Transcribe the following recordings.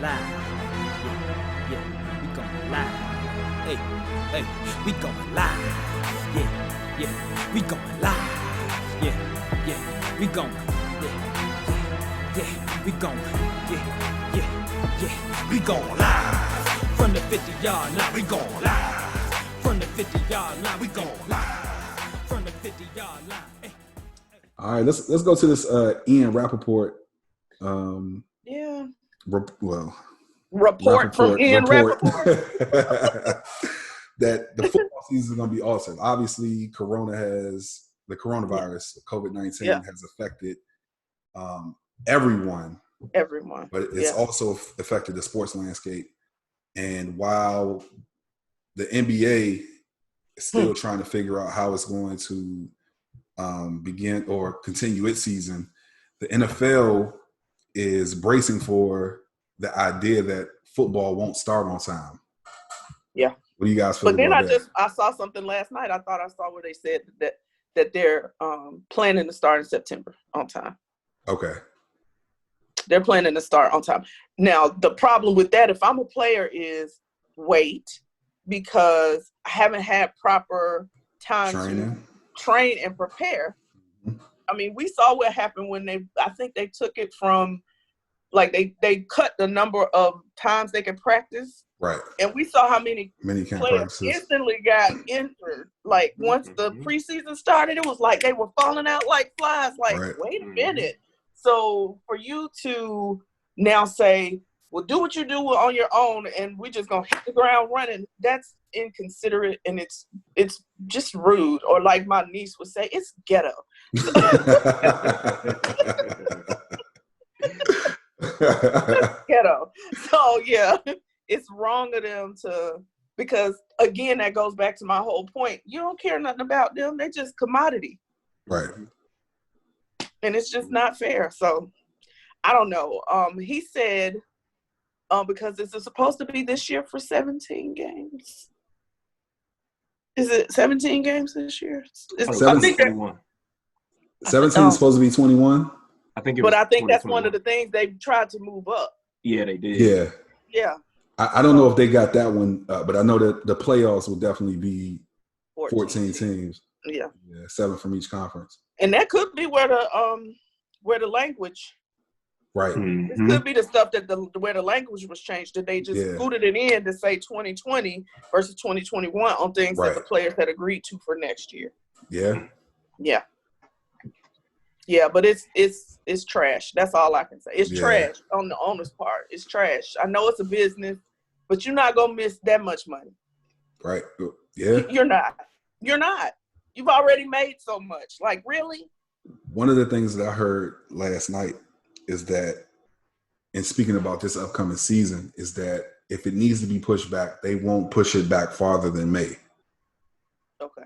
live. Yeah, we going live. Hey, we going live. Yeah, we going live. Yeah, we going. Yeah, we going. Yeah, we going live. From the 50-yard line, we going live. From the 50-yard line, we going live. From the 50-yard line. Hey. All right, let's go to this Ian Rappaport. Report from Ian Rappaport. That the football season is going to be awesome. Obviously, the coronavirus, COVID-19 has affected everyone. But it's also affected the sports landscape. And while the NBA is still trying to figure out how it's going to begin or continue its season, the NFL is bracing for the idea that football won't start on time. Yeah. What do you guys feel about that? I saw something last night. I thought I saw where they said that they're planning to start in September on time. Okay. They're planning to start on time. Now, the problem with that, if I'm a player, is wait, because I haven't had proper time to train and prepare. Mm-hmm. I mean, we saw what happened when I think they took it from, like, they cut the number of times they could practice. Right. And we saw how many players instantly got injured. Like, once the preseason started, it was like they were falling out like flies. Like, wait a minute. So for you to now say, well, do what you do on your own and we're just going to hit the ground running, that's inconsiderate and it's just rude. Or like my niece would say, it's ghetto. Ghetto. So, yeah, it's wrong of them because, again, that goes back to my whole point. You don't care nothing about them. They're just commodity. Right. And it's just not fair. So, I don't know. He said, because it's supposed to be this year for 17 games. Is it 17 games this year? I think 21. 17 is supposed to be 21? I think I think that's one of the things they've tried to move up. Yeah, they did. Yeah. I don't know if they got that one, but I know that the playoffs will definitely be 14 teams. Yeah, 7 from each conference. And that could be where the language, right? Mm-hmm. It could be the stuff that where the language was changed. That they just scooted it in to say 2020 versus 2021 on things that the players had agreed to for next year. Yeah. But it's trash. That's all I can say. It's trash on the owner's part. It's trash. I know it's a business, but you're not gonna miss that much money. Right? Yeah. You're not. You've already made so much. Like, really? One of the things that I heard last night is that, and speaking about this upcoming season, is that if it needs to be pushed back, they won't push it back farther than May. Okay.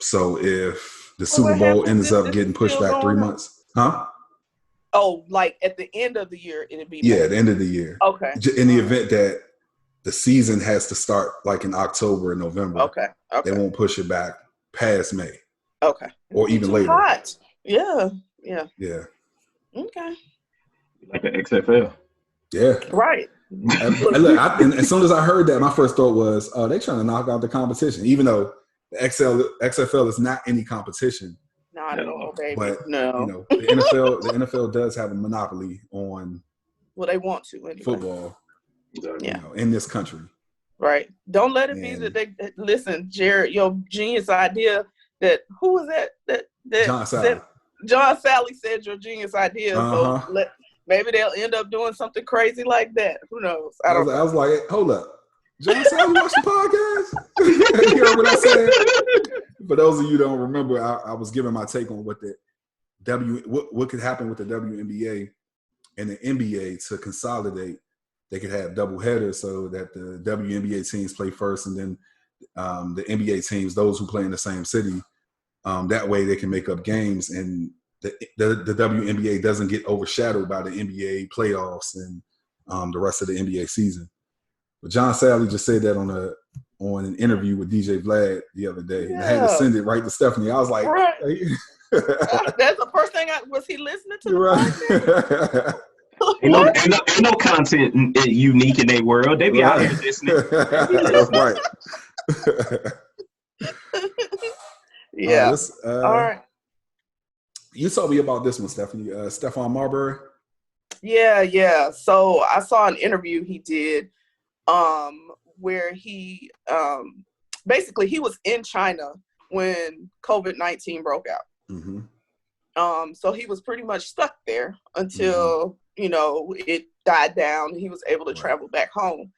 So if the Super Bowl ends up getting pushed back 3 months, Oh, like at the end of the year, it'd be at the end of the year. Okay. In the event that the season has to start like in October or November. Okay. They won't push it back past May. Okay. Or even later. Hot. Yeah. Okay. Like the XFL. Yeah. Right. And look, as soon as I heard that, my first thought was, oh, they're trying to knock out the competition, even though the XFL is not any competition. Not at all, baby. But no. The NFL does have a monopoly on they want to anyway. Football. In this country. Right. Don't let it be that they listen, Jarrett, your genius idea that who was that John Sally. John Sally said your genius idea. So maybe they'll end up doing something crazy like that. Who knows? I was like, hold up. John Sally watched the podcast? You heard what I said? For those of you who don't remember, I was giving my take on what what could happen with the WNBA and the NBA to consolidate. They could have double headers so that the WNBA teams play first and then the NBA teams, those who play in the same city, that way they can make up games and the WNBA doesn't get overshadowed by the NBA playoffs and the rest of the NBA season. But John Sally just said that on an interview with DJ Vlad the other day. And I had to send it right to Stephanie. I was like, that's the first thing was he listening to? Right. Ain't no content unique in their world. They be out here listening. That's right. Yeah. All right. You told me about this one, Stephanie. Stephon Marbury. Yeah. So I saw an interview he did where he basically he was in China when COVID-19 broke out. Mm-hmm. So he was pretty much stuck there until, it died down. He was able to travel back home.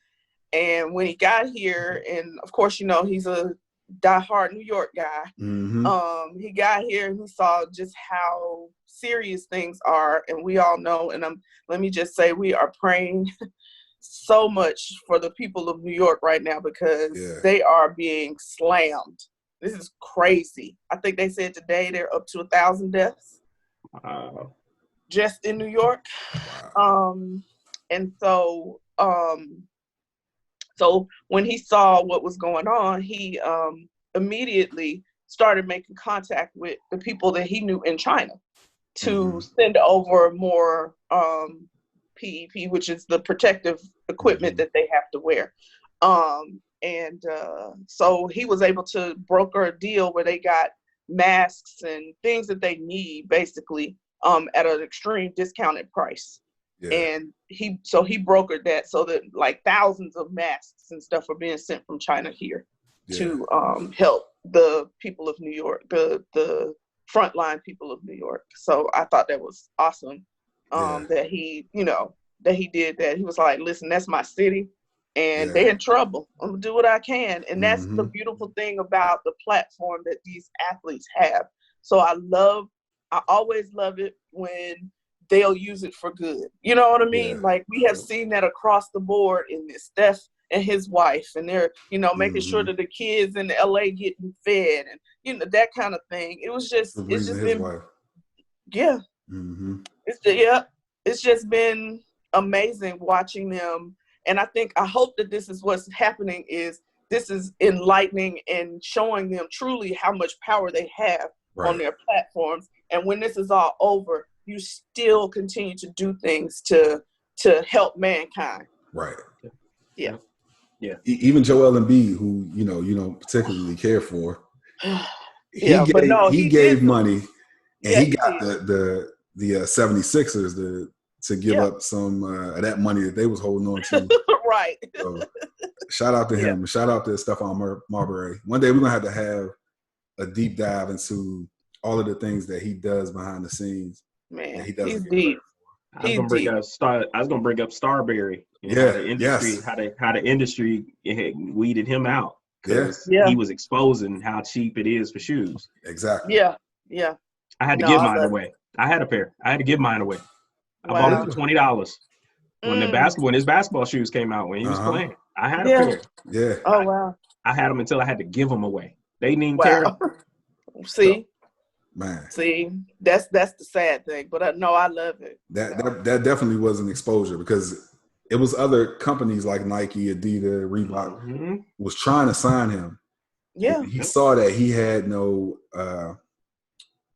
And when he got here, and of course, he's a diehard New York guy. Mm-hmm. He got here and he saw just how serious things are. And we all know, and let me just say, we are praying so much for the people of New York right now because they are being slammed. This is crazy. I think they said today they're up to 1,000 deaths. Wow. Just in New York. Wow. And so when he saw what was going on, he immediately started making contact with the people that he knew in China to send over more PEP, which is the protective equipment that they have to wear. So he was able to broker a deal where they got masks and things that they need basically at an extreme discounted price. Yeah. And he brokered that so that like thousands of masks and stuff are being sent from China here to help the people of New York, the frontline people of New York. So I thought that was awesome that he did that. He was like, listen, that's my city and they're in trouble. I'm gonna do what I can. And that's the beautiful thing about the platform that these athletes have. So I always love it when they'll use it for good. You know what I mean? Yeah. Like we have seen that across the board in this. Steph and his wife, and they're, making sure that the kids in L.A. getting fed and, that kind of thing. It was just, it's just been, wife. Yeah. Mm-hmm. It's just been amazing watching them. And I hope that this is what's happening is this is enlightening and showing them truly how much power they have on their platforms. And when this is all over, you still continue to do things to help mankind. Right. Yeah. Yeah. Even Joel Embiid, who you don't particularly care for, he gave money, and he got the 76ers to give up some of that money that they was holding on to. Right. So, shout out to him. Shout out to Stephon Marbury. One day we're gonna have a deep dive into all of the things that he does behind the scenes. Man, he's deep. I was gonna bring up Starbury. How the industry weeded him out because he was exposing how cheap it is for shoes. Exactly. Yeah. I had to give mine away. I had a pair. I had to give mine away. I bought it for $20 when his basketball shoes came out when he was playing. I had a pair. Yeah. Oh wow. I had them until I had to give them away. They didn't even care. See. Man. See, that's the sad thing, but no, I love it. That definitely was an exposure because it was other companies like Nike, Adidas, Reebok was trying to sign him. Yeah, he saw that he had no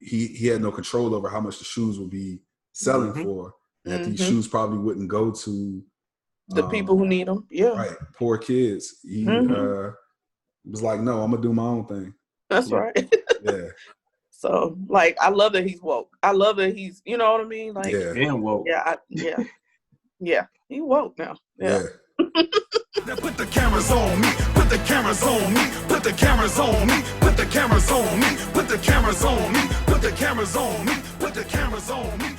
he had no control over how much the shoes would be selling for, and that these shoes probably wouldn't go to the people who need them. Yeah, right, poor kids. He was like, "No, I'm gonna do my own thing." That's right. Yeah. So, like, I love that he's woke. I love that he's, you know what I mean? Like, damn woke. Yeah, he woke now. Yeah. Now put the cameras on me. Put the cameras on me. Put the cameras on me. Put the cameras on me. Put the cameras on me. Put the cameras on me. Put the cameras on me.